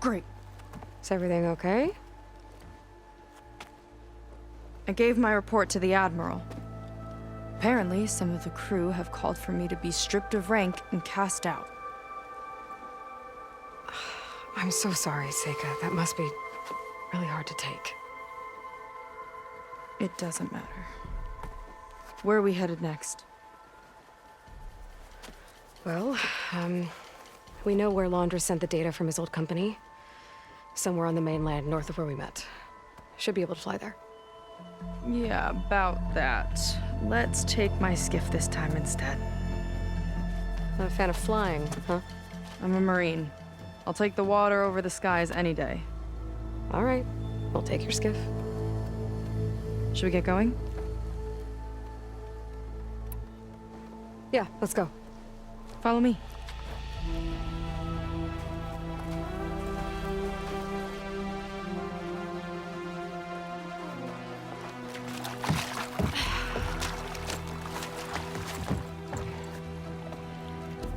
Great. Is everything okay? I gave my report to the Admiral. Apparently, some of the crew have called for me to be stripped of rank and cast out. I'm so sorry, Seika. That must be really hard to take. It doesn't matter. Where are we headed next? Well, we know where Laundra sent the data from his old company. Somewhere on the mainland, north of where we met. Should be able to fly there. Yeah, about that. Let's take my skiff this time instead. Not a fan of flying, huh? I'm a Marine. I'll take the water over the skies any day. All right. We'll take your skiff. Should we get going? Yeah, let's go. Follow me.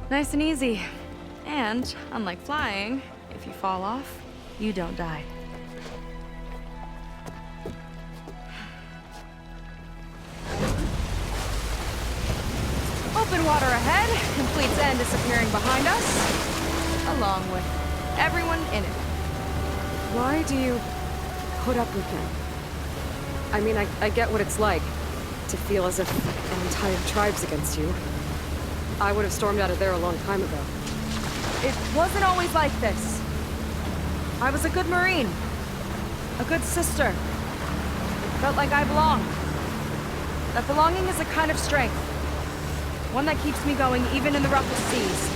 Nice and easy. And, unlike flying, if you fall off, you don't die. Open water ahead, complete end disappearing behind us, along with everyone in it. Why do you put up with them? I mean, I get what it's like to feel as if an entire tribe's against you. I would have stormed out of there a long time ago. It wasn't always like this. I was a good Marine. A good sister. Felt like I belonged. That belonging is a kind of strength. One that keeps me going even in the roughest seas.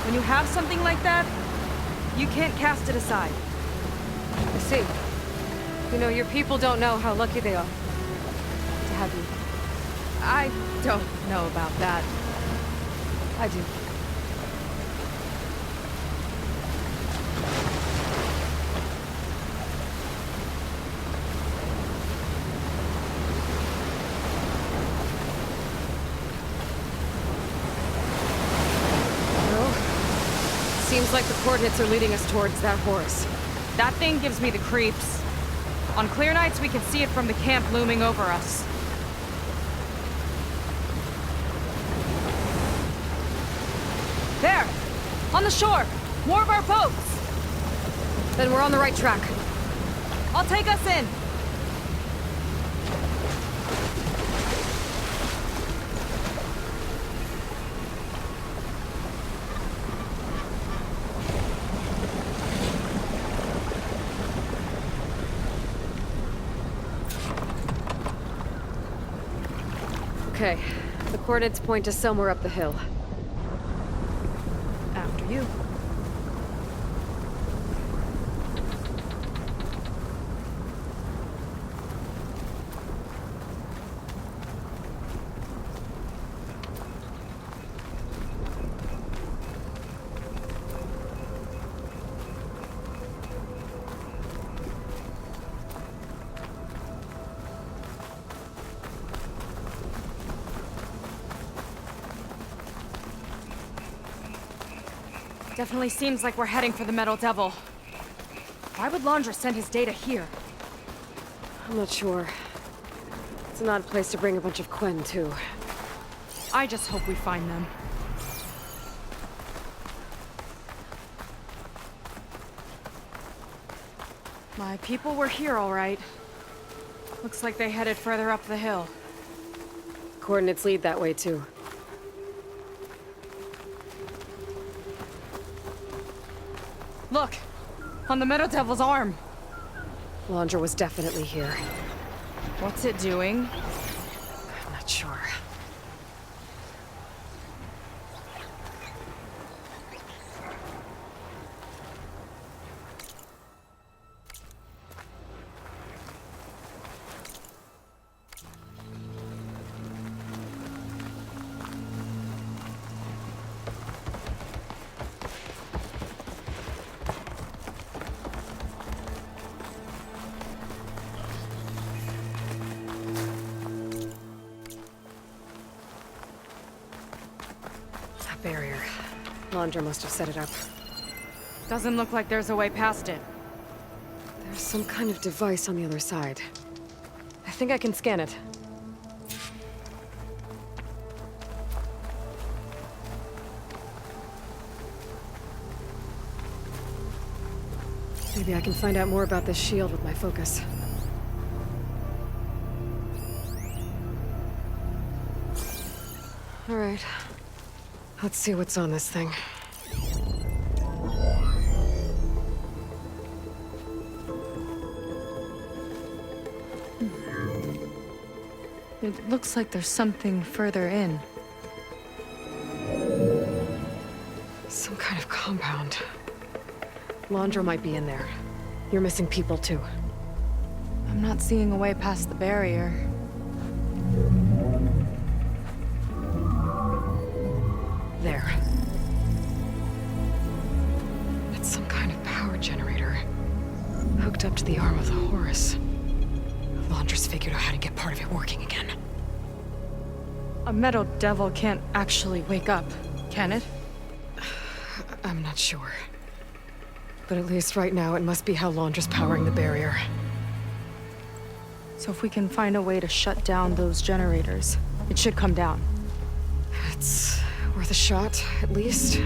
When you have something like that, you can't cast it aside. I see. You know, your people don't know how lucky they are to have you. I don't know about that. I do. Well, seems like the coordinates are leading us towards that horse. That thing gives me the creeps. On clear nights, we can see it from the camp looming over us. There! On the shore! More of our boats! Then we're on the right track. I'll take us in! Okay, the coordinates point to somewhere up the hill. After you. Definitely seems like we're heading for the Metal Devil. Why would Laundra send his data here? I'm not sure. It's an odd place to bring a bunch of Quen, too. I just hope we find them. My people were here, all right. Looks like they headed further up the hill. Coordinates lead that way, too. Look! On the Metal Devil's arm! Laundra was definitely here. What's it doing? I'm not sure. Barrier. Laundra must have set it up. Doesn't look like there's a way past it. There's some kind of device on the other side. I think I can scan it. Maybe I can find out more about this shield with my focus. All right. Let's see what's on this thing. It looks like there's something further in. Some kind of compound. Laundra might be in there. You're missing people too. I'm not seeing a way past the barrier. There. It's some kind of power generator. Hooked up to the arm of the Horus. Laundra's figured out how to get part of it working again. A metal devil can't actually wake up, can it? I'm not sure. But at least right now, it must be how Laundra's powering the barrier. So if we can find a way to shut down those generators, it should come down. It's worth a shot, at least.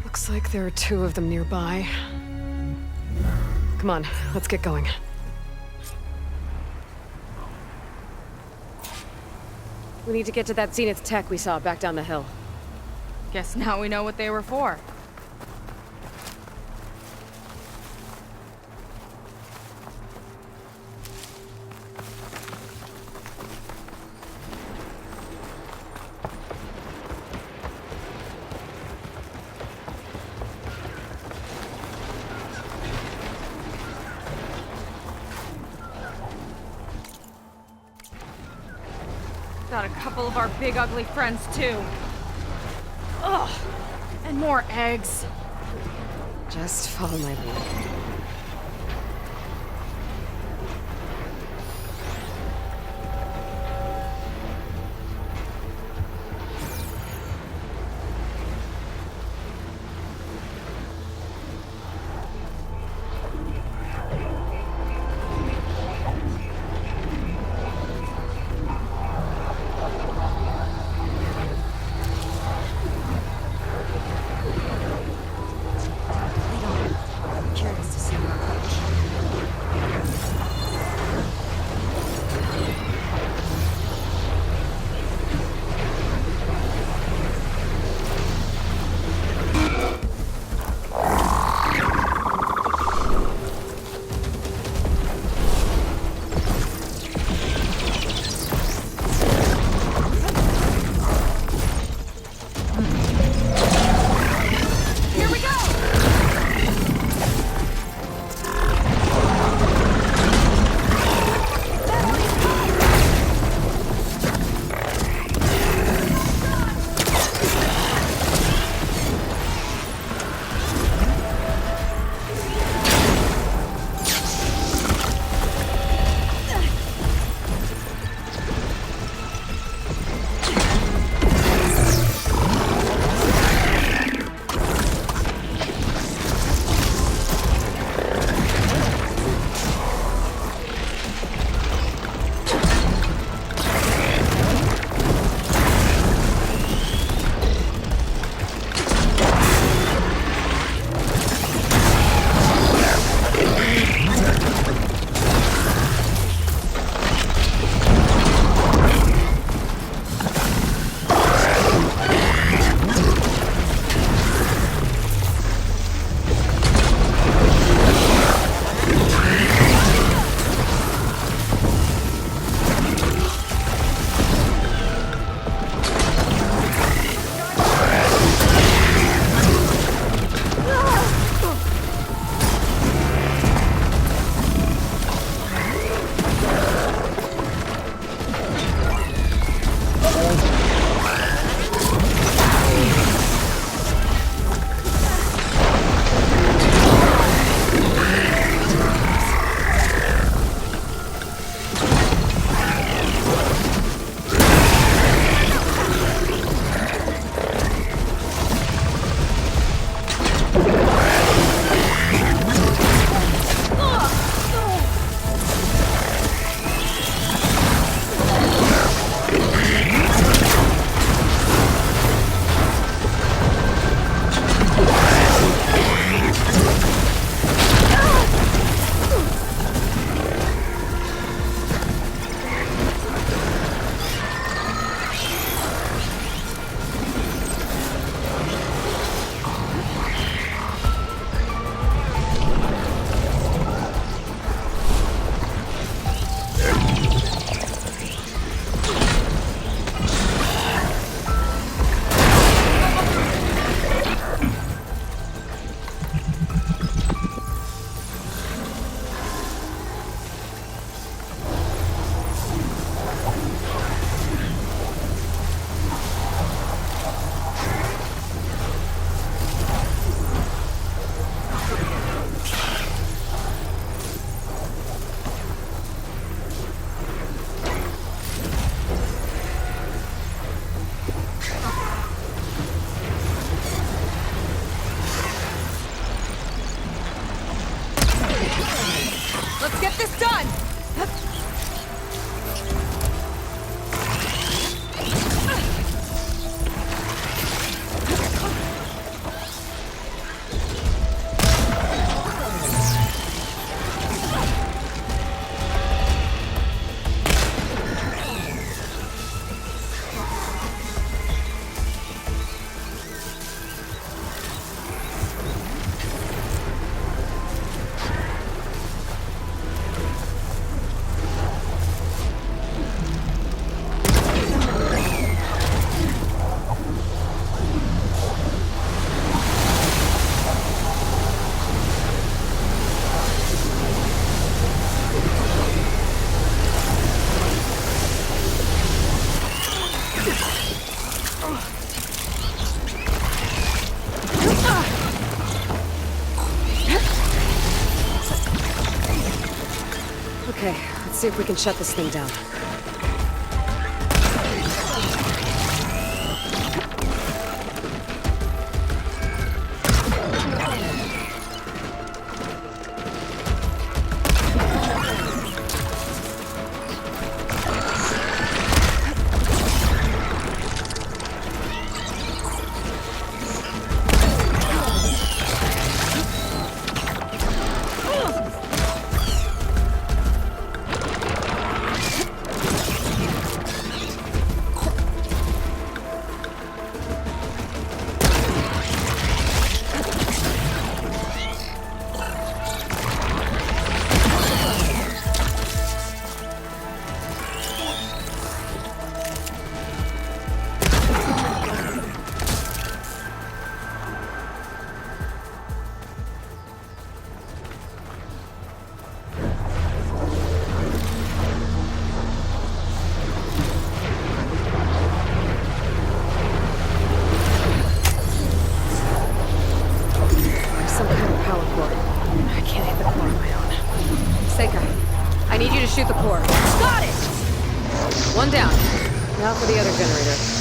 Looks like there are 2 of them nearby. Come on, let's get going. We need to get to that Zenith tech we saw back down the hill. Guess now we know what they were for. Got a couple of our big ugly friends too. Ugh! And more eggs. Just follow my lead. Curious. Let's get this done! Okay, let's see if we can shut this thing down. I need you to shoot the core. Got it! One down. Now for the other generator.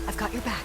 I've got your back.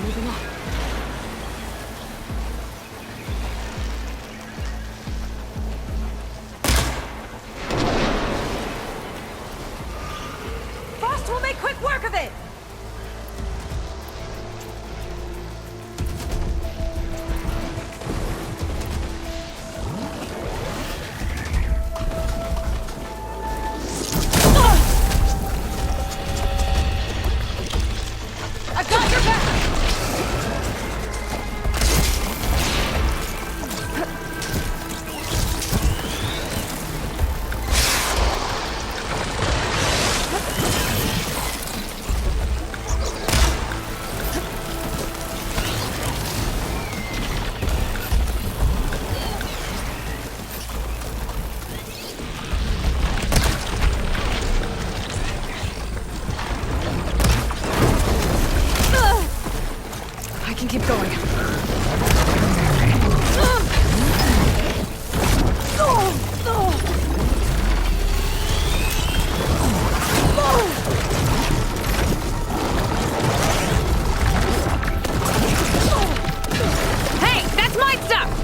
moving on. Frost will make quick work of it! I've got your back! I can keep going. Hey, that's my stuff!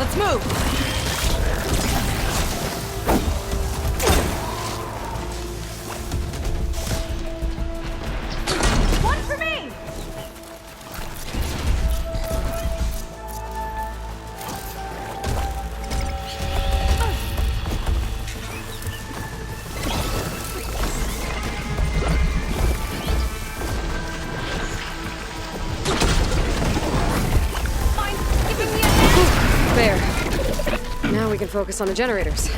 Let's move! One for me! Mind giving me a hand? There. Now we can focus on the generators.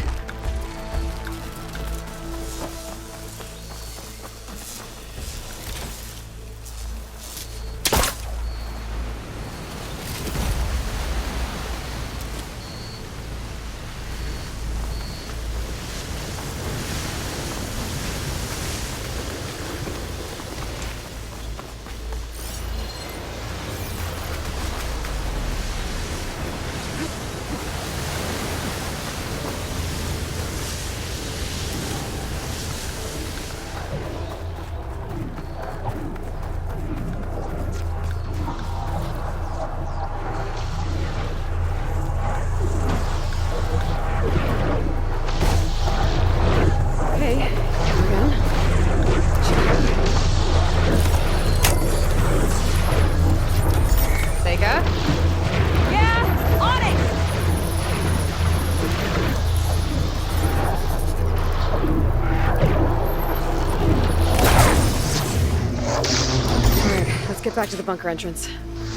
get back to the bunker entrance.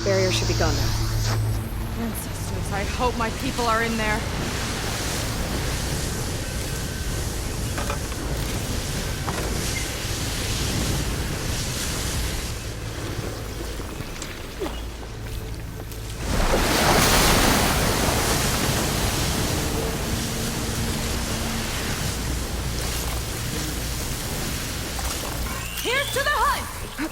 Barrier should be gone now. Ancestors, I hope my people are in there. Here's to the hunt!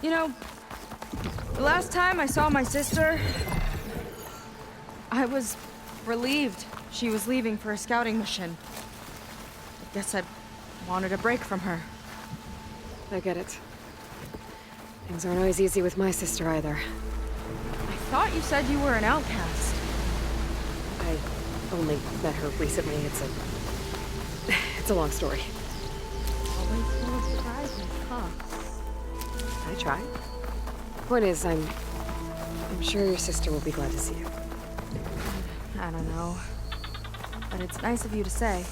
You know, the last time I saw my sister, I was relieved she was leaving for a scouting mission. I guess I wanted a break from her. I get it. Things aren't always easy with my sister either. I thought you said you were an outcast. I only met her recently. It's a long story. Always full of surprises, huh? I try. Point is, I'm sure your sister will be glad to see you. I don't know. But it's nice of you to say.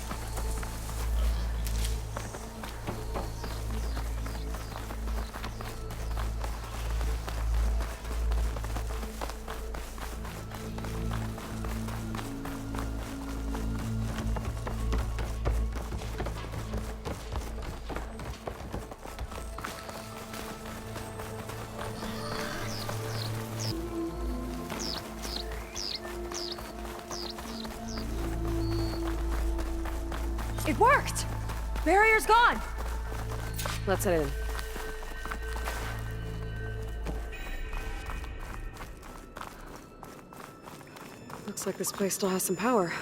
It worked! Barrier's gone! Let's head in. Looks like this place still has some power.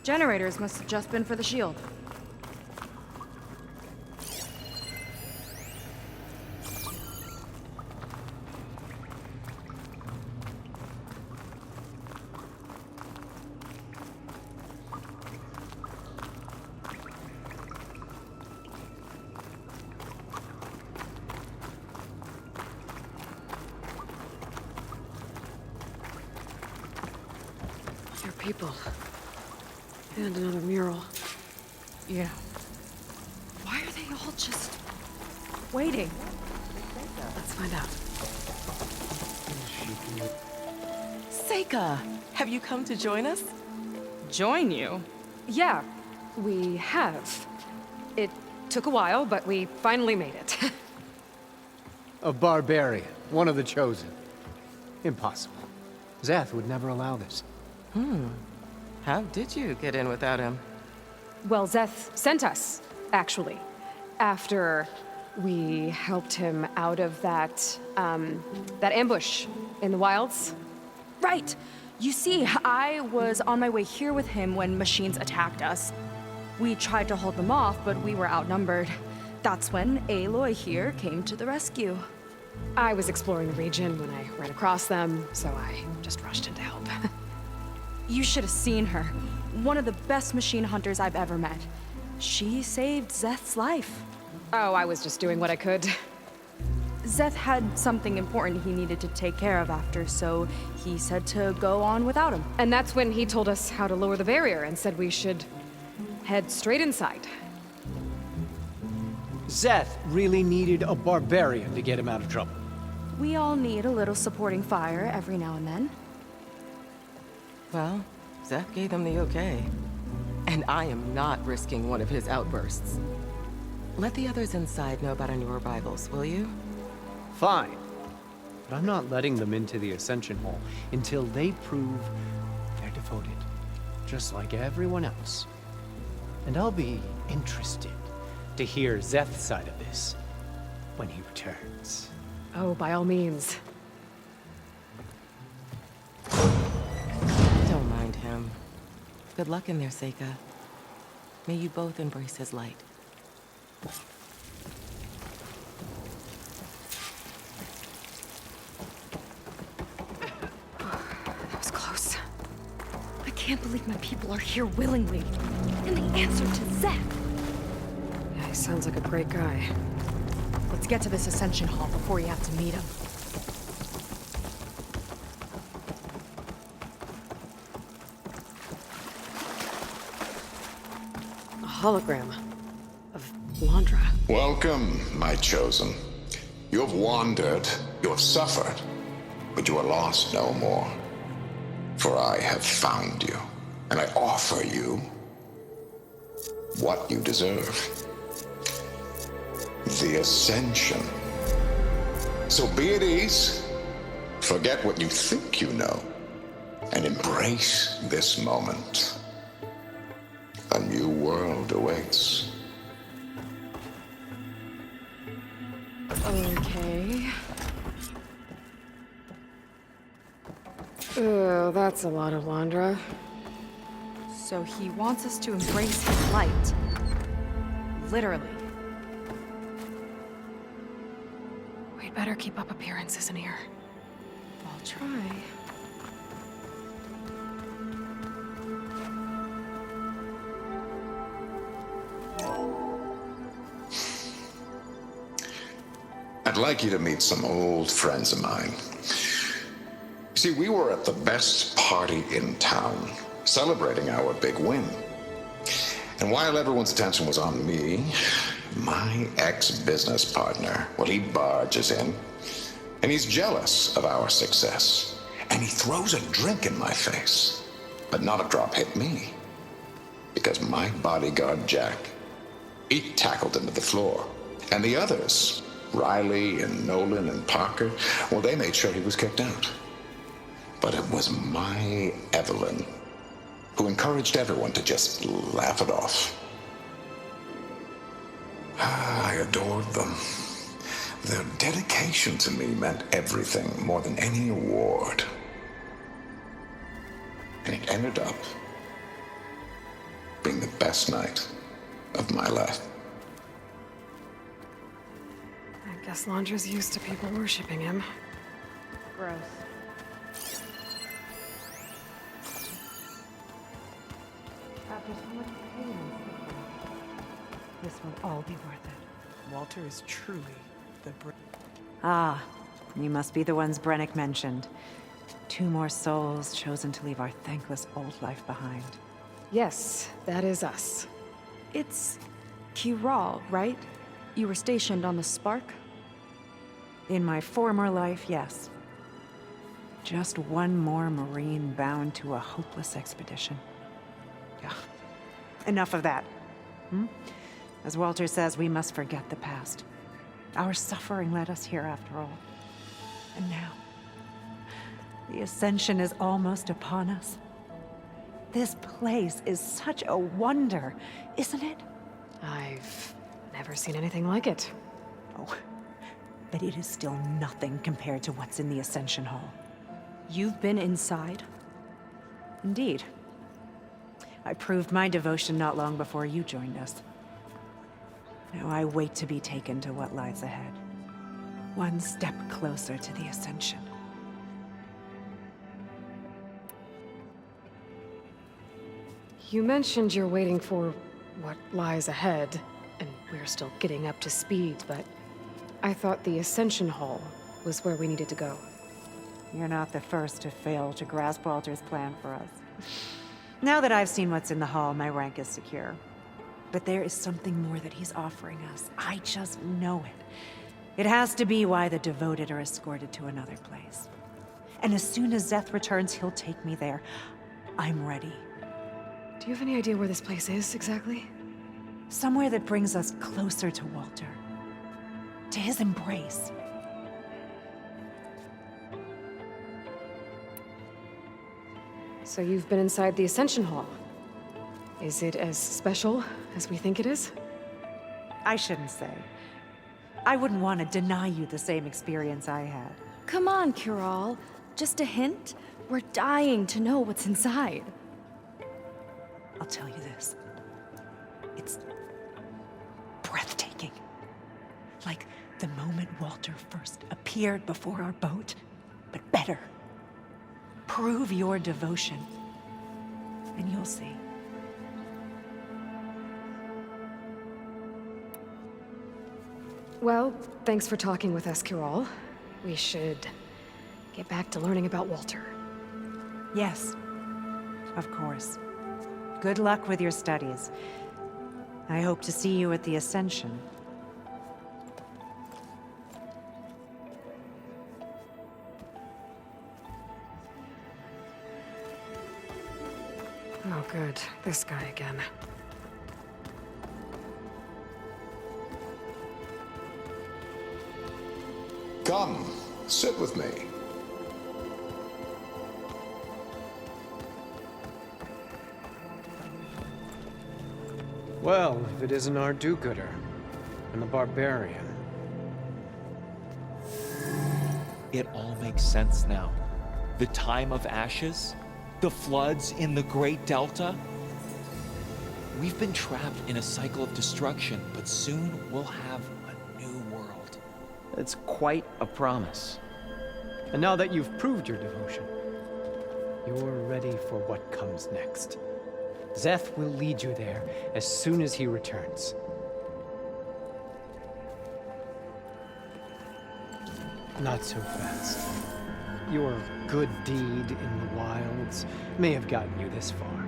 Generators must have just been for the shield. People. And another mural. Yeah. Why are they all just waiting? Let's find out. Seika, have you come to join us? Join you? Yeah, we have. It took a while, but we finally made it. A barbarian, one of the chosen. Impossible. Zeth would never allow this. How did you get in without him? Well, Zeth sent us, actually. After we helped him out of that ambush in the wilds. Right! You see, I was on my way here with him when machines attacked us. We tried to hold them off, but we were outnumbered. That's when Aloy here came to the rescue. I was exploring the region when I ran across them, so I just rushed in to help. You should have seen her. One of the best machine hunters I've ever met. She saved Zeth's life. Oh, I was just doing what I could. Zeth had something important he needed to take care of after, so he said to go on without him. And that's when he told us how to lower the barrier and said we should head straight inside. Zeth really needed a barbarian to get him out of trouble. We all need a little supporting fire every now and then. Well, Zeth gave them the okay. And I am not risking one of his outbursts. Let the others inside know about our new arrivals, will you? Fine. But I'm not letting them into the Ascension Hall until they prove they're devoted. Just like everyone else. And I'll be interested to hear Zeth's side of this when he returns. Oh, by all means. Don't mind him. Good luck in there, Seika. May you both embrace his light. That was close. I can't believe my people are here willingly. And the answer to Zeth. Yeah, he sounds like a great guy. Let's get to this Ascension Hall before you have to meet him. A hologram of Landra. Welcome, my chosen. You have wandered, you have suffered, but you are lost no more. For I have found you, and I offer you what you deserve. The Ascension. So be at ease, forget what you think you know, and embrace this moment. A new world awaits. Okay. Oh, that's a lot of Landra. So he wants us to embrace his light. Literally. We'd better keep up appearances in here. I'll try. I'd like you to meet some old friends of mine. See, we were at the best party in town, celebrating our big win. And while everyone's attention was on me, my ex-business partner, well, he barges in, and he's jealous of our success. And he throws a drink in my face, but not a drop hit me. Because my bodyguard, Jack, he tackled him to the floor. And the others, Riley and Nolan and Parker, well, they made sure he was kicked out. But it was my Evelyn who encouraged everyone to just laugh it off. I adored them. Their dedication to me meant everything, more than any award. And it ended up being the best night of my life. I guess Landra's used to people worshipping him. Gross. After so much pain, this will all be worth it. Walter is truly the Ah, you must be the ones Brennick mentioned. 2 more souls chosen to leave our thankless old life behind. Yes, that is us. It's Kiral, right? You were stationed on the Spark? In my former life, yes. Just one more Marine bound to a hopeless expedition. Yeah. Enough of that. As Walter says, we must forget the past. Our suffering led us here after all. And now, the Ascension is almost upon us. This place is such a wonder, isn't it? I've never seen anything like it. Oh, but it is still nothing compared to what's in the Ascension Hall. You've been inside? Indeed. I proved my devotion not long before you joined us. Now I wait to be taken to what lies ahead. One step closer to the Ascension. You mentioned you're waiting for what lies ahead, and we're still getting up to speed, but I thought the Ascension Hall was where we needed to go. You're not the first to fail to grasp Walter's plan for us. Now that I've seen what's in the hall, my rank is secure. But there is something more that he's offering us. I just know it. It has to be why the devoted are escorted to another place. And as soon as Zeth returns, he'll take me there. I'm ready. Do you have any idea where this place is, exactly? Somewhere that brings us closer to Walter. To his embrace. So you've been inside the Ascension Hall. Is it as special as we think it is? I shouldn't say. I wouldn't want to deny you the same experience I had. Come on, Kiral. Just a hint? We're dying to know what's inside. I'll tell you this. It's breathtaking. Like the moment Walter first appeared before our boat, but better. Prove your devotion, and you'll see. Well, thanks for talking with us, Kiral. We should get back to learning about Walter. Yes, of course. Good luck with your studies. I hope to see you at the Ascension. Oh, good. This guy again. Come, sit with me. Well, if it isn't our do-gooder and the barbarian. It all makes sense now. The time of ashes, the floods in the Great Delta. We've been trapped in a cycle of destruction, but soon we'll have a new world. It's quite a promise. And now that you've proved your devotion, you're ready for what comes next. Zeth will lead you there as soon as he returns. Not so fast. Your good deed in the wilds may have gotten you this far,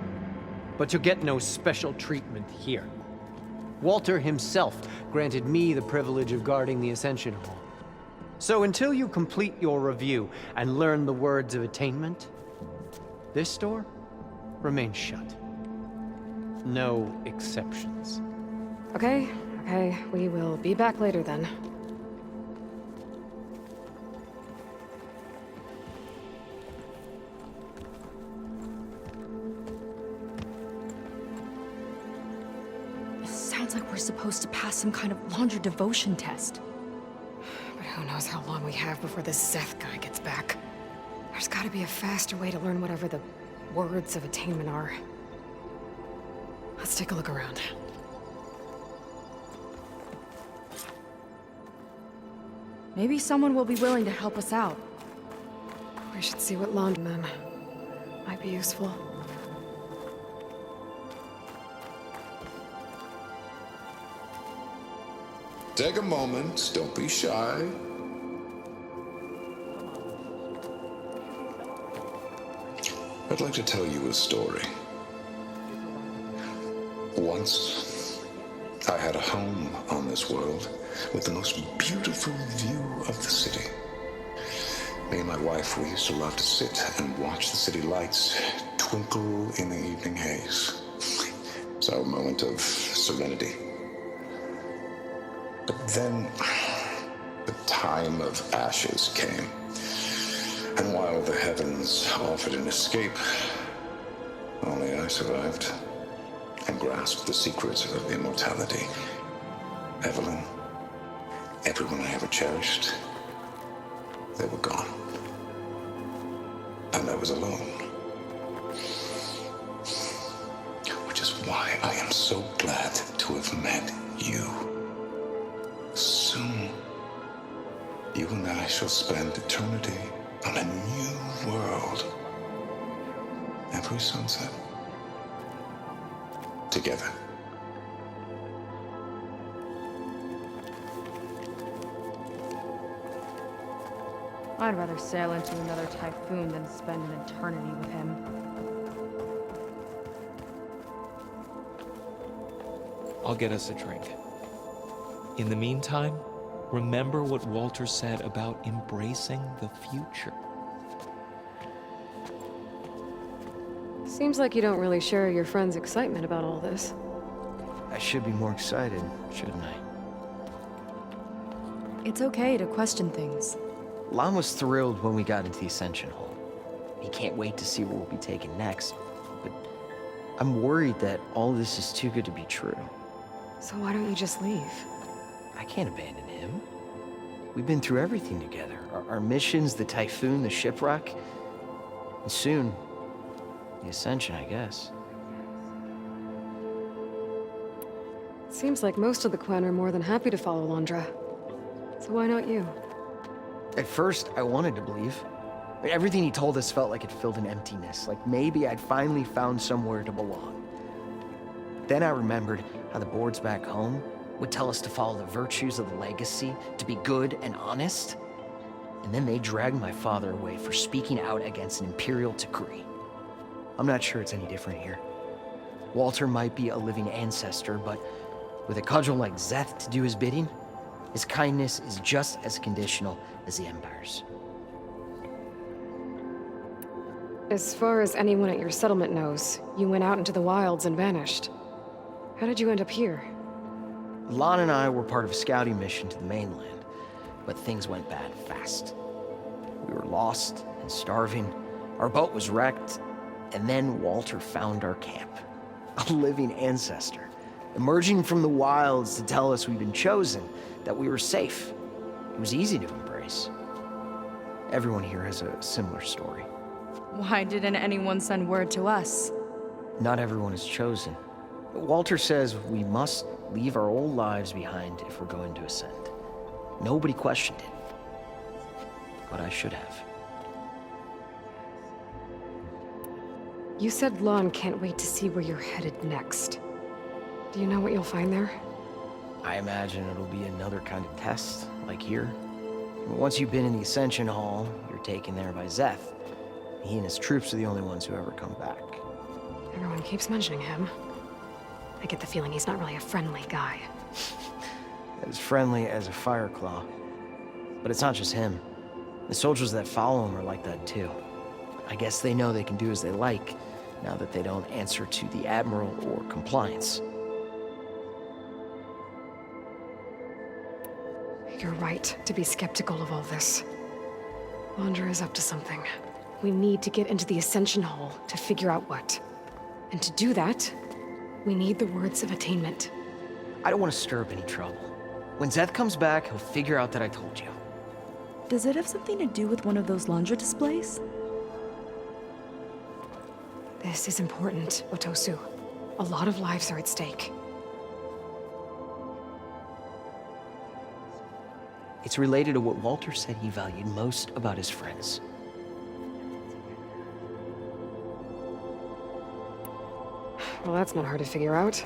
but you'll get no special treatment here. Walter himself granted me the privilege of guarding the Ascension Hall. So until you complete your review and learn the words of attainment, this door remains shut. No exceptions. Okay, we will be back later then. Sounds like we're supposed to pass some kind of longer devotion test. But who knows how long we have before this Zeth guy gets back. There's gotta be a faster way to learn whatever the words of attainment are. Let's take a look around. Maybe someone will be willing to help us out. We should see what London then. Might be useful. Take a moment, don't be shy. I'd like to tell you a story. Once, I had a home on this world with the most beautiful view of the city. Me and my wife, we used to love to sit and watch the city lights twinkle in the evening haze. It's our moment of serenity. But then, the time of ashes came. And while the heavens offered an escape, only I survived and grasped the secrets of immortality. Evelyn, everyone I ever cherished, they were gone. And I was alone. Which is why I am so glad to have met you. Soon, you and I shall spend eternity on a new world. Every sunset. Together. I'd rather sail into another typhoon than spend an eternity with him. I'll get us a drink. In the meantime, remember what Walter said about embracing the future. Seems like you don't really share your friend's excitement about all this. I should be more excited, shouldn't I? It's okay to question things. Lon was thrilled when we got into the Ascension Hall. He can't wait to see where we'll be taken next, but I'm worried that all this is too good to be true. So why don't you just leave? I can't abandon him. We've been through everything together. Our missions, the typhoon, the shipwreck. And soon, the ascension, I guess. Seems like most of the clan are more than happy to follow Londra. So why not you? At first, I wanted to believe. Everything he told us felt like it filled an emptiness, like maybe I'd finally found somewhere to belong. Then I remembered how the boards back home would tell us to follow the virtues of the legacy, to be good and honest. And then they dragged my father away for speaking out against an imperial decree. I'm not sure it's any different here. Walter might be a living ancestor, but with a cudgel like Szeth to do his bidding, his kindness is just as conditional as the Empire's. As far as anyone at your settlement knows, you went out into the wilds and vanished. How did you end up here? Lon and I were part of a scouting mission to the mainland, but things went bad fast. We were lost and starving, our boat was wrecked, and then Walter found our camp. A living ancestor, emerging from the wilds to tell us we'd been chosen, that we were safe. It was easy to embrace. Everyone here has a similar story. Why didn't anyone send word to us? Not everyone is chosen. Walter says we must leave our old lives behind if we're going to ascend. Nobody questioned it. But I should have. You said Lon can't wait to see where you're headed next. Do you know what you'll find there? I imagine it'll be another kind of test, like here. Once you've been in the Ascension Hall, you're taken there by Szeth. He and his troops are the only ones who ever come back. Everyone keeps mentioning him. I get the feeling he's not really a friendly guy. As friendly as a Fireclaw. But it's not just him. The soldiers that follow him are like that too. I guess they know they can do as they like, now that they don't answer to the Admiral or compliance. You're right to be skeptical of all this. Londra is up to something. We need to get into the Ascension Hall to figure out what. And to do that, we need the words of attainment. I don't want to stir up any trouble. When Szeth comes back, he'll figure out that I told you. Does it have something to do with one of those laundry displays? This is important, Otosu. A lot of lives are at stake. It's related to what Walter said he valued most about his friends. Well, that's not hard to figure out.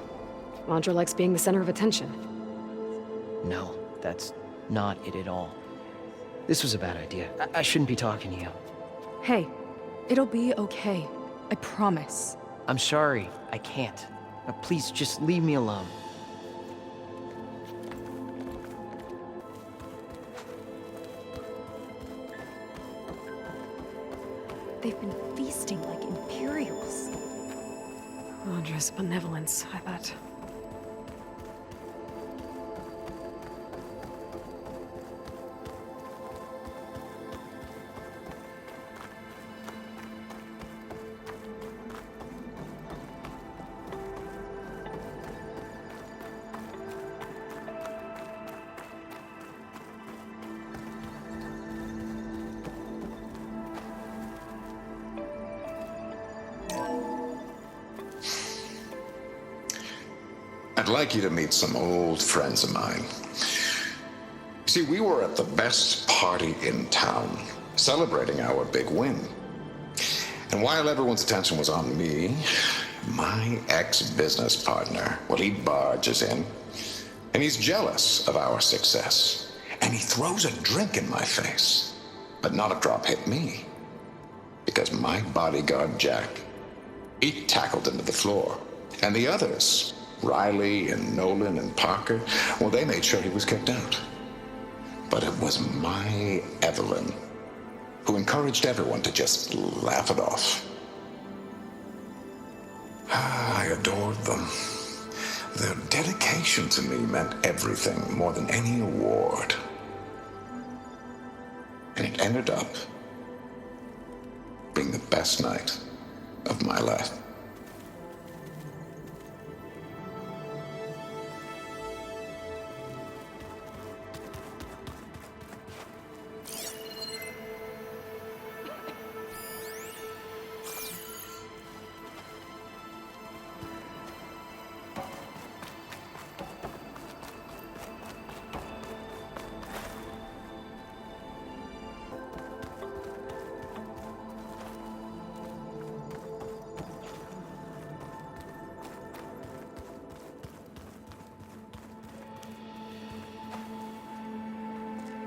Londra likes being the center of attention. No, that's not it at all. This was a bad idea. I shouldn't be talking to you. Hey, it'll be okay. I promise. I'm sorry, I can't. Now, please, just leave me alone. They've been feasting like Imperials. Londra's benevolence, I bet. I'd like you to meet some old friends of mine. See, we were at the best party in town, celebrating our big win. And while everyone's attention was on me, my ex-business partner, well, he barges in, and he's jealous of our success. And he throws a drink in my face. But not a drop hit me. Because my bodyguard, Jack, he tackled him to the floor. And the others, Riley and Nolan and Parker, well, they made sure he was kicked out. But it was my Evelyn who encouraged everyone to just laugh it off. I adored them. Their dedication to me meant everything, more than any award. And it ended up being the best night of my life.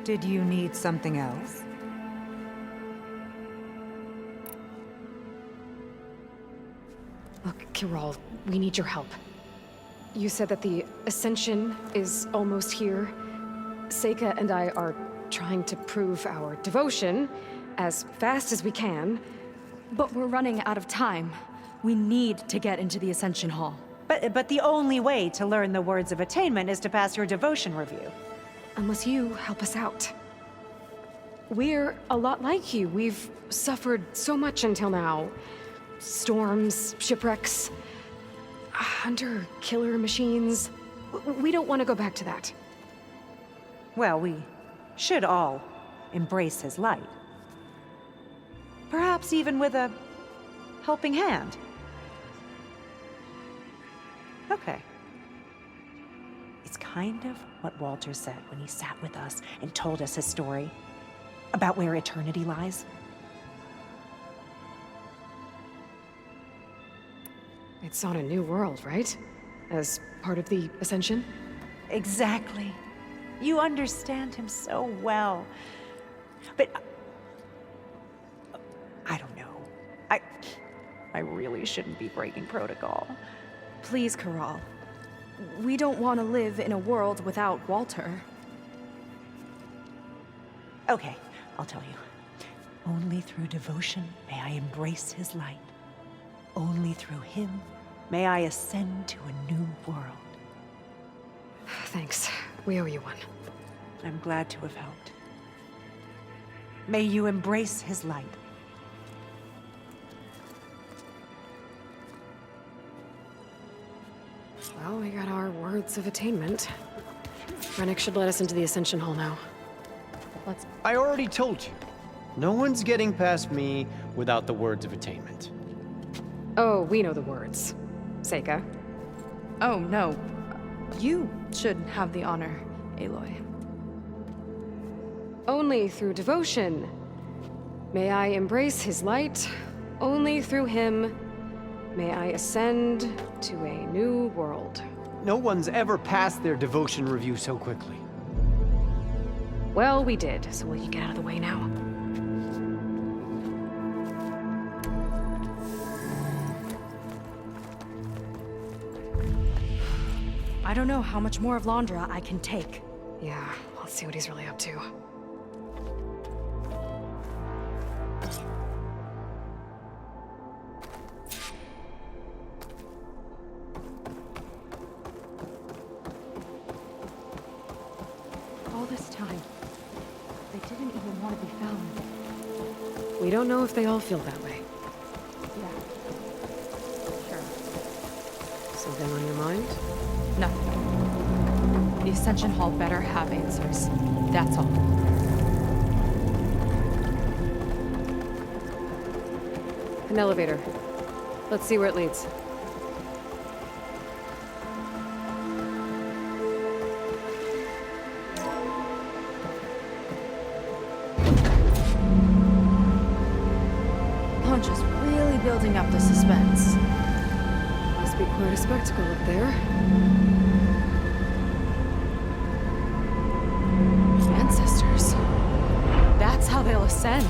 Did you need something else? Look, Kirol, we need your help. You said that the Ascension is almost here. Seika and I are trying to prove our devotion as fast as we can. But we're running out of time. We need to get into the Ascension Hall. But the only way to learn the words of attainment is to pass your devotion review. Unless you help us out. We're a lot like you. We've suffered so much until now. Storms, shipwrecks, hunter-killer machines. We don't want to go back to that. Well, we should all embrace his light. Perhaps even with a helping hand. Okay. It's kind of what Walter said when he sat with us and told us his story about where eternity lies. It's on a new world, right? As part of the Ascension? Exactly. You understand him so well. But I don't know. I really shouldn't be breaking protocol. Please, Corral. We don't want to live in a world without Walter. Okay, I'll tell you. Only through devotion may I embrace his light. Only through him may I ascend to a new world. Thanks. We owe you one. I'm glad to have helped. May you embrace his light. Well, we got our words of attainment. Rennick should let us into the Ascension Hall now. I already told you. No one's getting past me without the words of attainment. Oh, we know the words. Seika. Oh, no. You should have the honor, Aloy. Only through devotion may I embrace his light. Only through him may I ascend to a new world. No one's ever passed their devotion review so quickly. Well, we did, so will you get out of the way now? I don't know how much more of Londra I can take. Yeah, let's see what he's really up to. All this time, they didn't even want to be found. We don't know if they all feel that way. Yeah. Sure. Something on your mind? Nothing. The Ascension Hall better have answers. That's all. An elevator. Let's see where it leads. Just really building up the suspense. Must be quite a spectacle up there. Ancestors. That's how they'll ascend.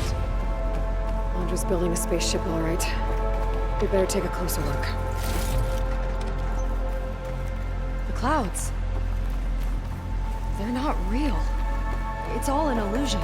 Londra's building a spaceship, all right. We better take a closer look. The clouds. They're not real. It's all an illusion.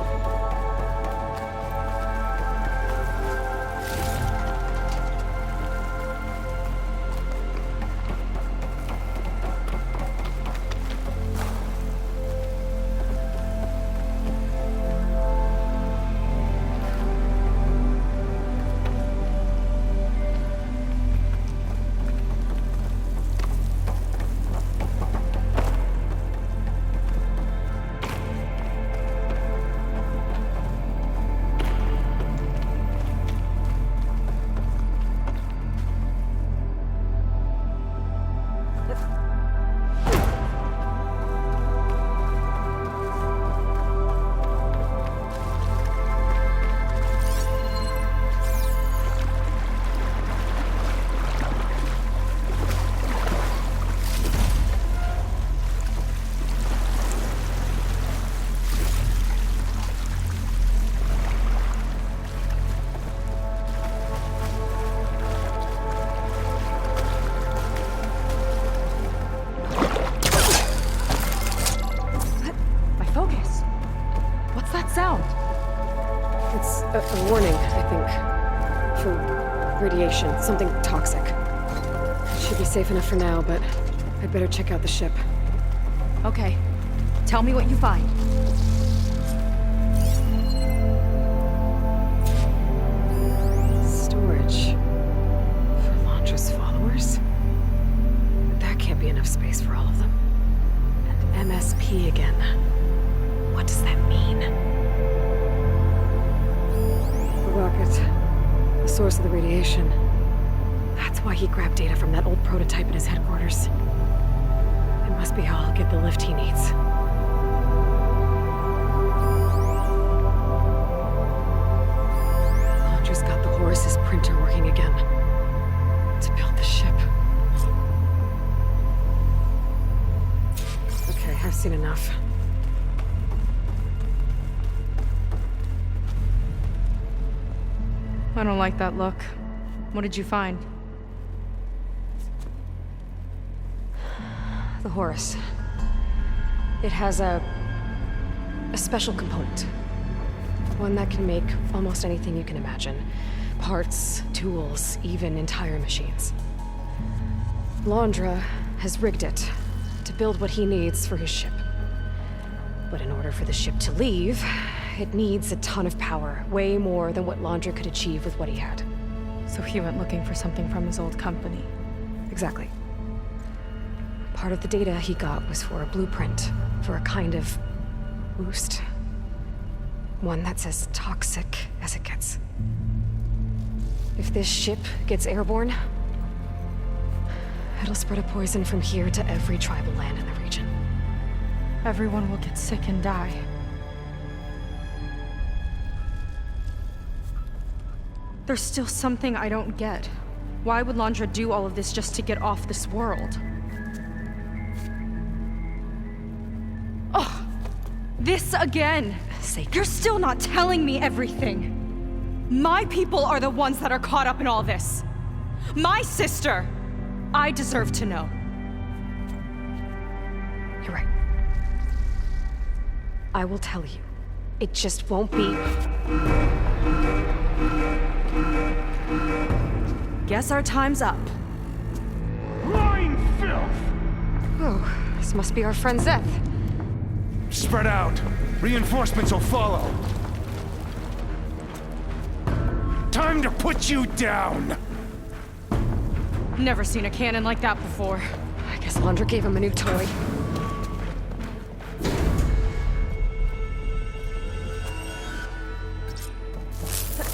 radiation, something toxic. Should be safe enough for now, but I'd better check out the ship. Okay. Tell me what you find. Storage. For Londra's followers? That can't be enough space for all of them. And MSP again. What does that mean? The rocket. The source of the radiation. That's why he grabbed data from that old prototype in his headquarters. It must be how I'll get the lift he needs. Londra's got the Horus's printer working again. To build the ship. Okay, I've seen enough. I don't like that look. What did you find? The Horus. It has a special component. One that can make almost anything you can imagine. Parts, tools, even entire machines. Londra has rigged it to build what he needs for his ship. But in order for the ship to leave, it needs a ton of power, way more than what Londra could achieve with what he had. So he went looking for something from his old company. Exactly. Part of the data he got was for a blueprint, for a kind of boost. One that's as toxic as it gets. If this ship gets airborne, it'll spread a poison from here to every tribal land in the region. Everyone will get sick and die. There's still something I don't get. Why would Londra do all of this just to get off this world? Oh, this again! You're still not telling me everything. My people are the ones that are caught up in all this. My sister! I deserve to know. You're right. I will tell you. It just won't be... Guess our time's up. Lying filth! Oh, this must be our friend Zeth. Spread out. Reinforcements will follow. Time to put you down! Never seen a cannon like that before. I guess Londra gave him a new toy.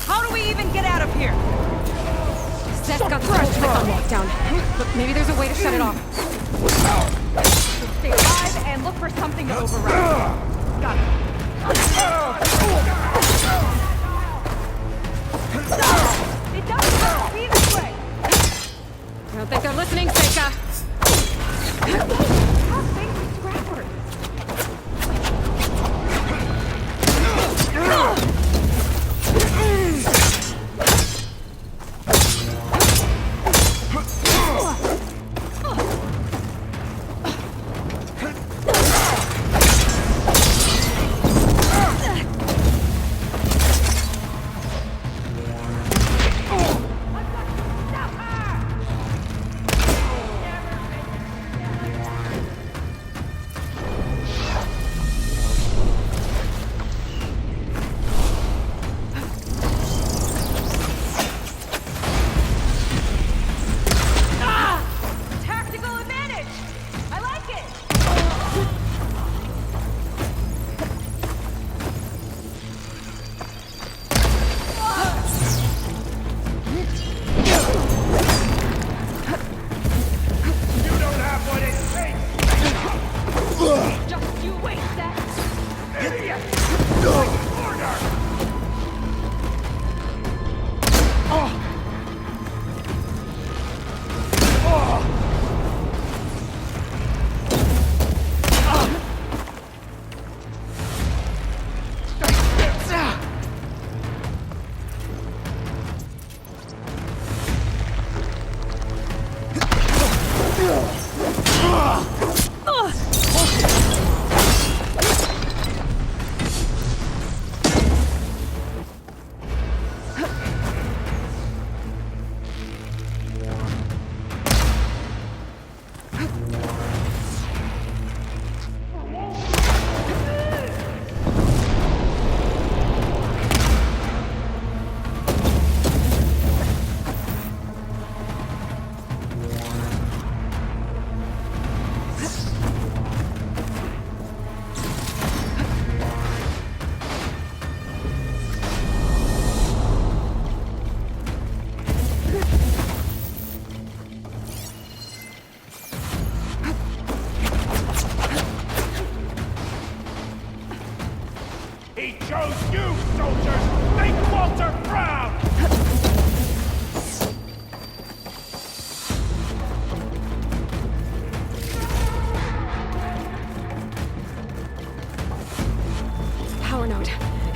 How do we even get out of here? Zeth's got the whole thing on lockdown. But maybe there's a way to shut it off. Stay alive and look for something to override. Got it. It doesn't have to be this way. I don't think they're listening, Seika. How big is Scrapper?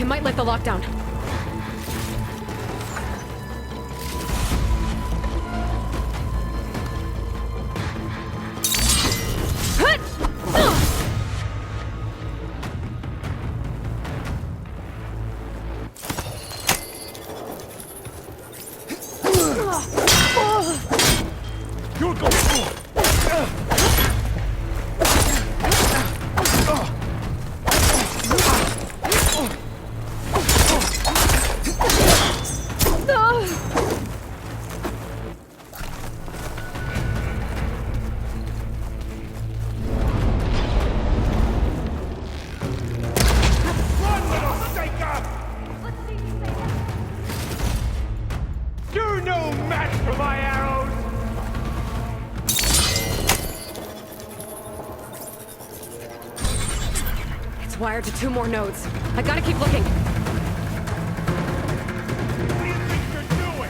might lift the lockdown. You're going You're no match for my arrows! It's wired to 2 more nodes. I gotta keep looking. What do you think you're doing?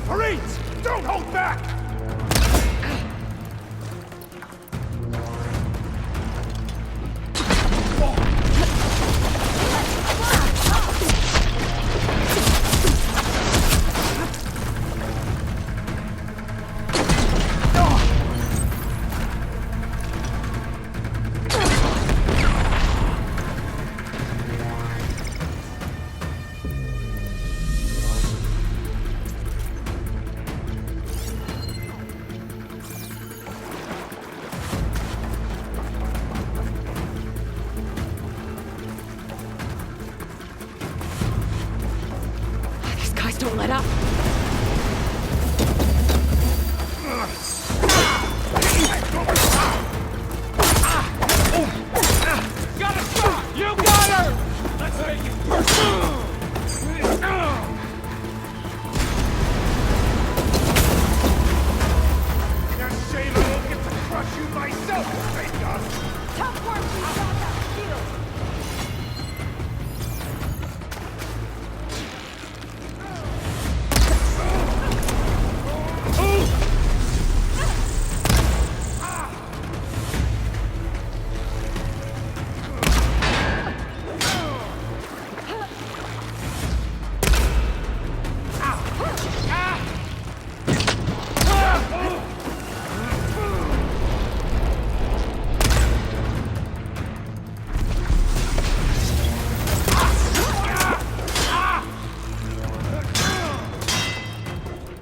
Marines, don't hold back! These guys don't let up. Got a shot! You got her! Let's make it personal! Now, Shayla will get to crush you myself, take us! Tough work, we got that shield.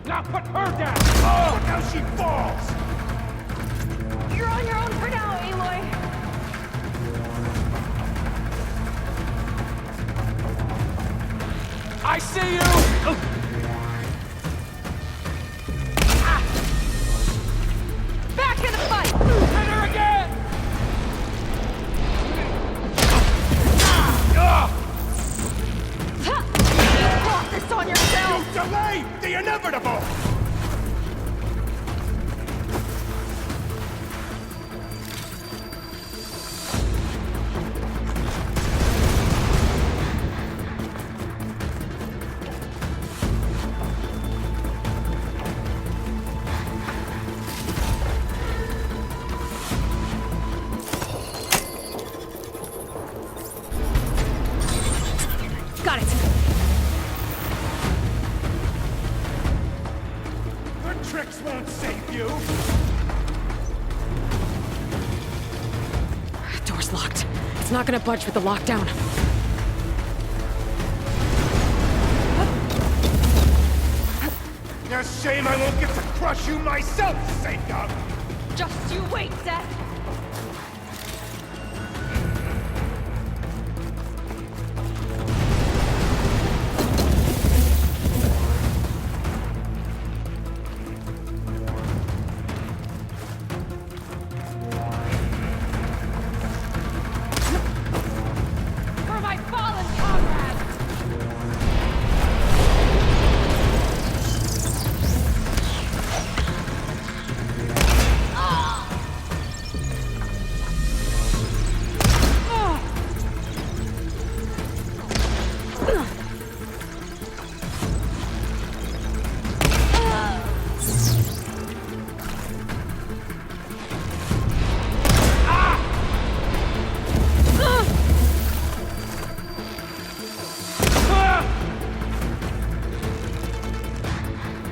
Now put her down! Oh, now she falls! You're on your own for now, Aloy. I see you! Back in the fight! Hit her again! You brought this on yourself! You delay the inevitable! Got it. Her tricks won't save you! It's not gonna budge with the lockdown. Now shame I won't get to crush you myself, Satan! Just you wait, Seth! For my fallen comrades!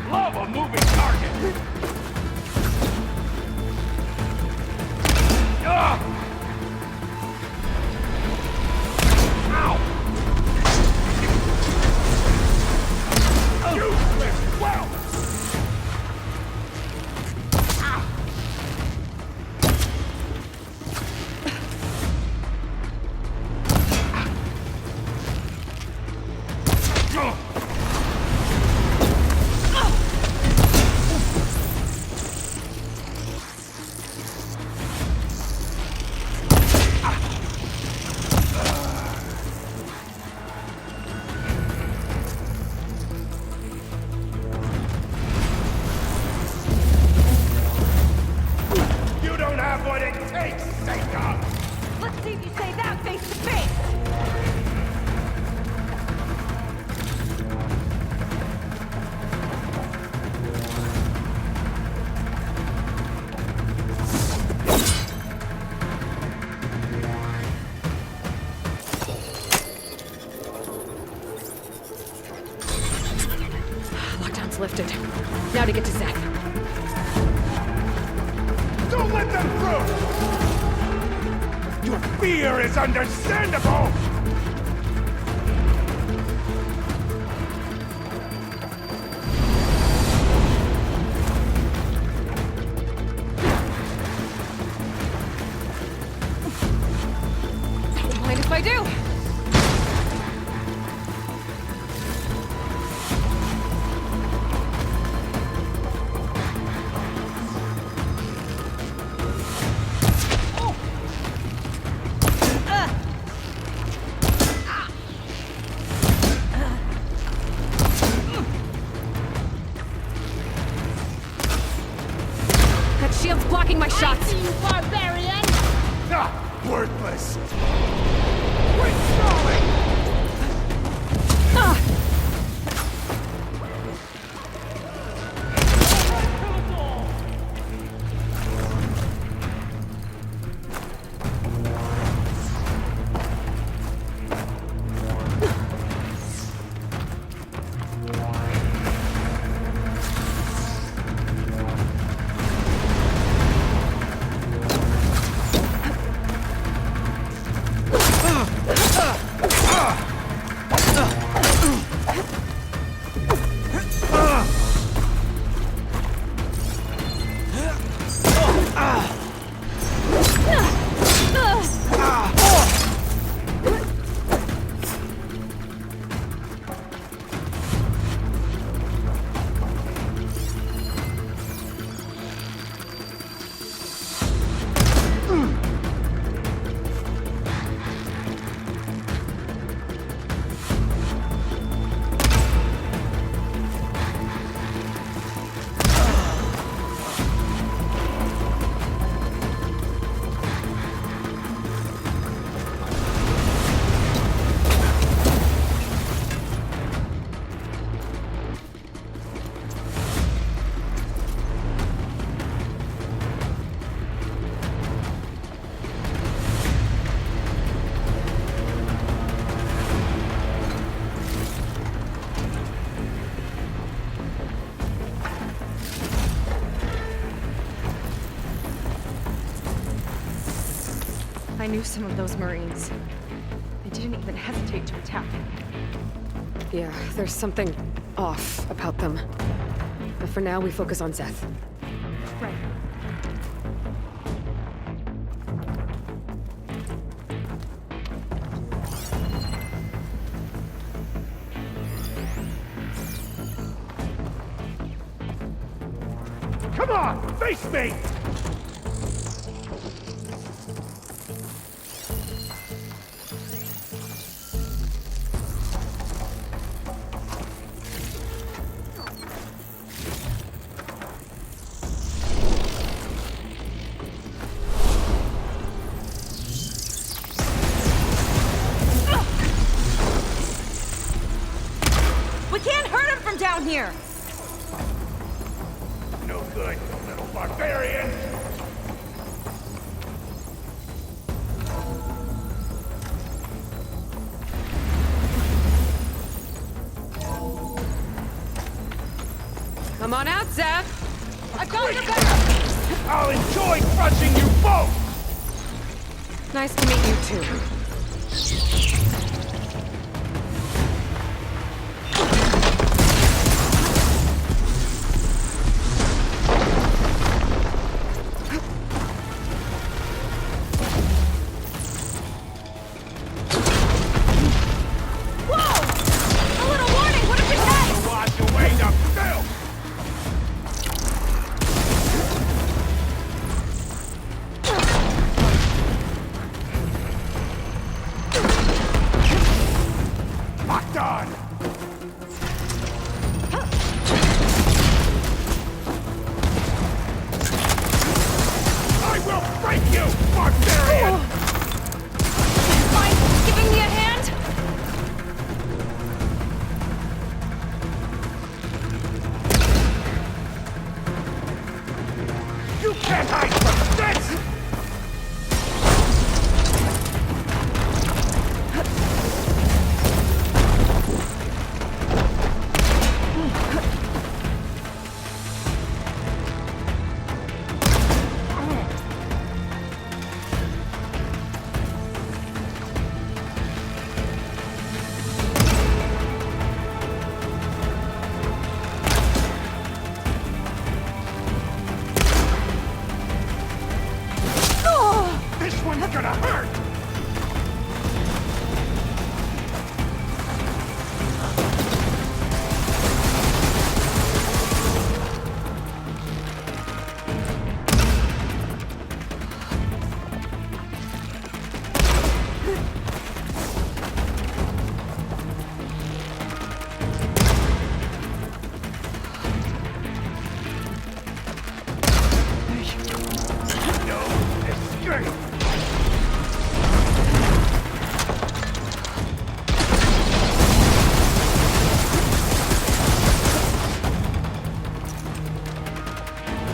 Love a moving target! Ah! Ow! Useless wealth! You don't have what it takes, Satan! Let's see if you say that face to face! Lockdown's lifted. Now to get to Seth. Don't let them through! Your fear is understandable! Don't mind if I do. I knew some of those Marines. They didn't even hesitate to attack. Yeah, there's something off about them. But for now, we focus on Zeth. Right. Come on, face me! We can't hurt him from down here! No good, you little barbarian! Come on out, Zeth! I've got your back! I'll enjoy crushing you both! Nice to meet you, too. Whoa! A little warning! What if we catch? Wash away the filth! Locked on! I will break you, barbarian! Mind giving me a hand? You can't hide from this! This one's gonna hurt! No escape!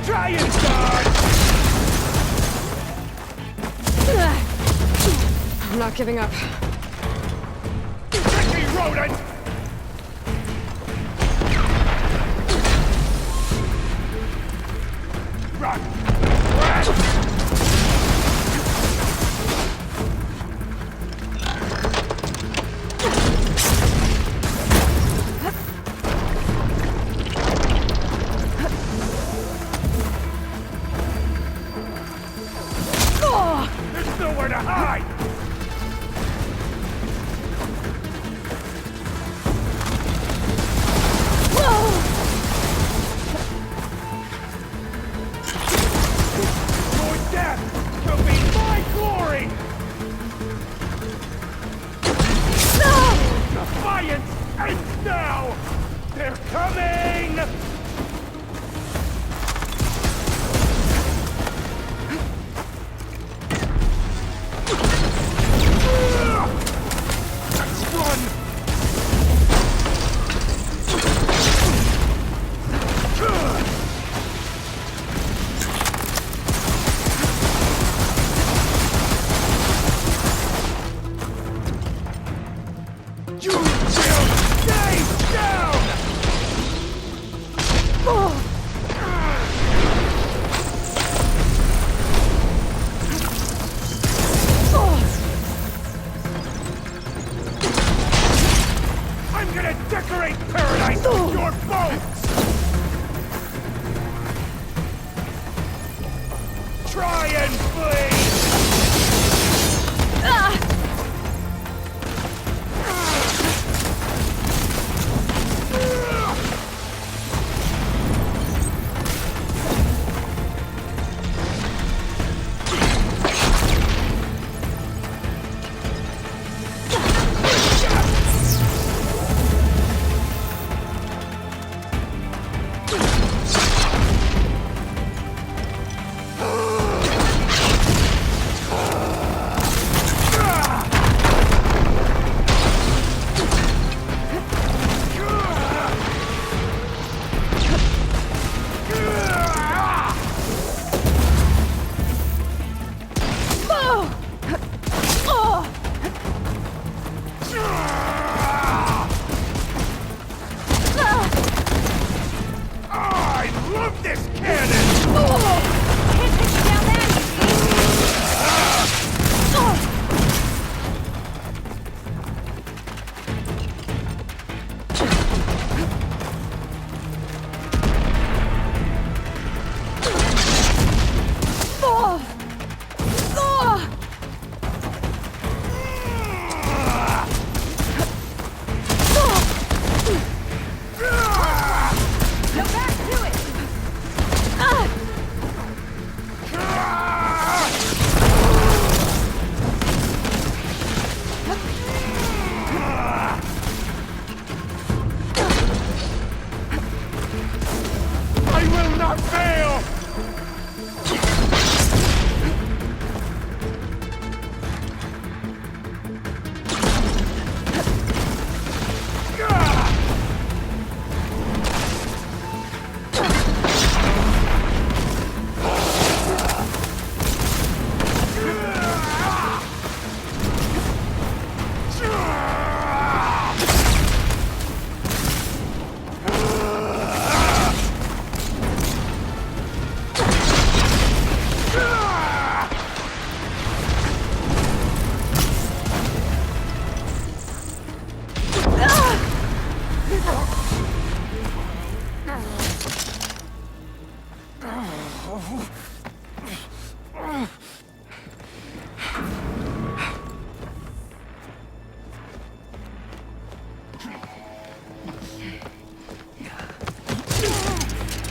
Try and dodge! I'm not giving up. Tricky rodent! Run! Run! There's nowhere to hide! Your death will be my glory! Defiance ends now! They're coming! You will stay down! gonna decorate paradise with your bones! Try and flee!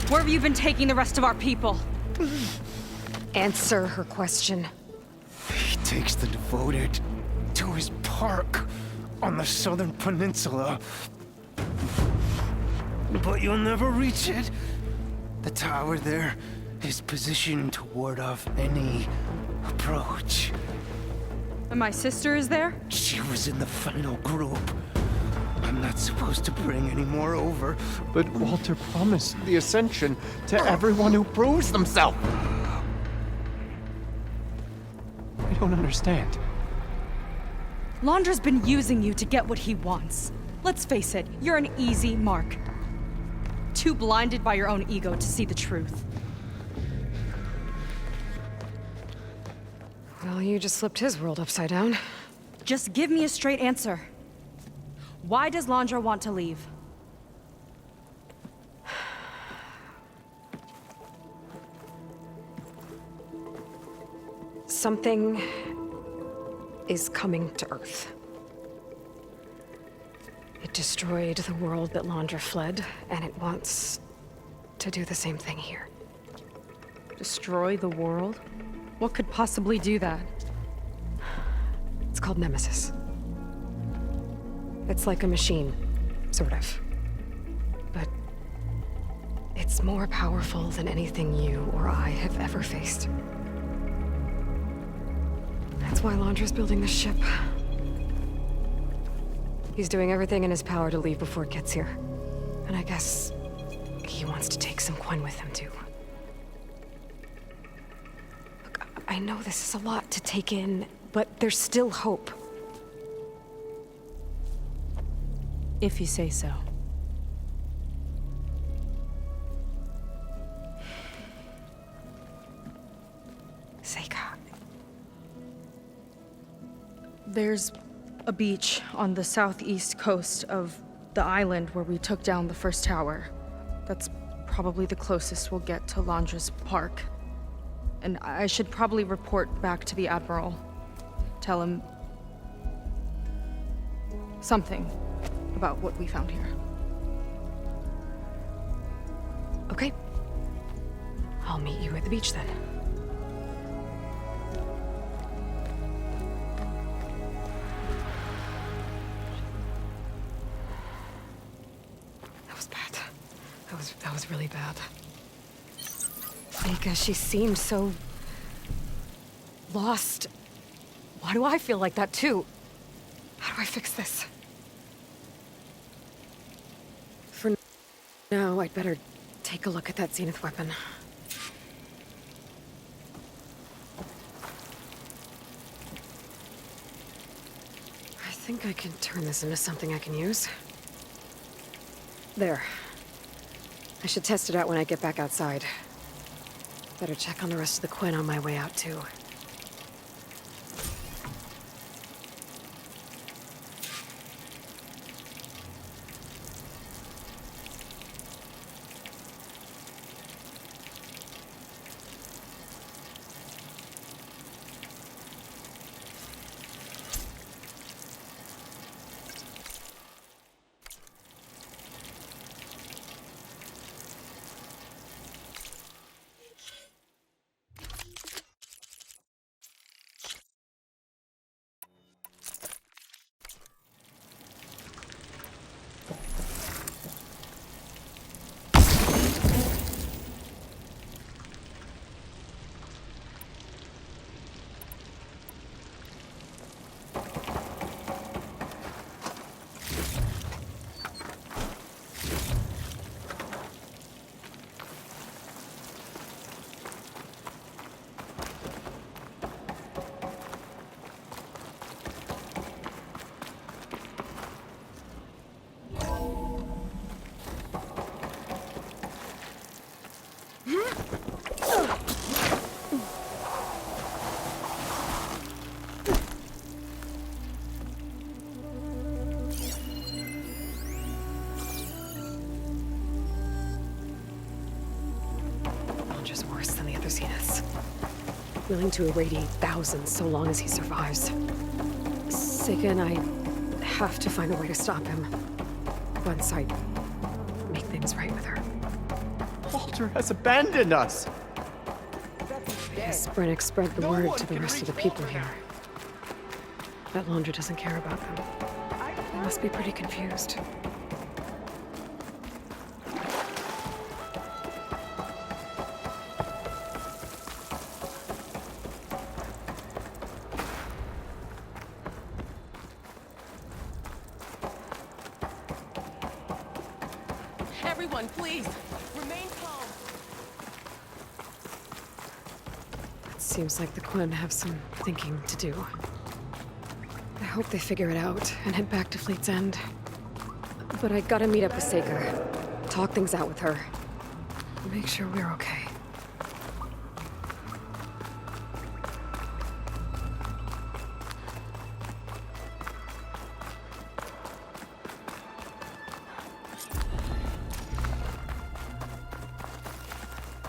Where have you been taking the rest of our people? Answer her question. He takes the devoted to his park on the southern peninsula. But you'll never reach it. The tower there is positioned to ward off any approach. And my sister is there? She was in the final group. I'm not supposed to bring any more over. But Walter promised the Ascension to everyone who proves themselves. I don't understand. Londra's been using you to get what he wants. Let's face it, you're an easy mark. Too blinded by your own ego to see the truth. Well, you just flipped his world upside down. Just give me a straight answer. Why does Londra want to leave? Something is coming to Earth. It destroyed the world that Londra fled, and it wants to do the same thing here. Destroy the world? What could possibly do that? It's called Nemesis. It's like a machine, sort of. But it's more powerful than anything you or I have ever faced. That's why Londra's building this ship. He's doing everything in his power to leave before it gets here. And I guess he wants to take some Quen with him, too. Look, I know this is a lot to take in, but there's still hope. If you say so. Seika. There's a beach on the southeast coast of the island where we took down the first tower. That's probably the closest we'll get to Londra's park. And I should probably report back to the Admiral. Tell him something about what we found here. Okay. I'll meet you at the beach then. That was bad. That was really bad. Mika, she seemed so lost. Why do I feel like that too? How do I fix this? For now, I'd better take a look at that Zenith weapon. I think I can turn this into something I can use. There. I should test it out when I get back outside. Better check on the rest of the Quinn on my way out, too. Just worse than the other Zeniths. Willing to irradiate thousands so long as he survives. Sega and I have to find a way to stop him. Once I make things right with her. Walter has abandoned us! Yes, Brennick spread the word to the rest of the people here. That Londra doesn't care about them. They must be pretty confused. Everyone, please, remain calm. It seems like the Quinn have some thinking to do. I hope they figure it out and head back to Fleet's End. But I gotta meet up with Sega, talk things out with her, make sure we're okay.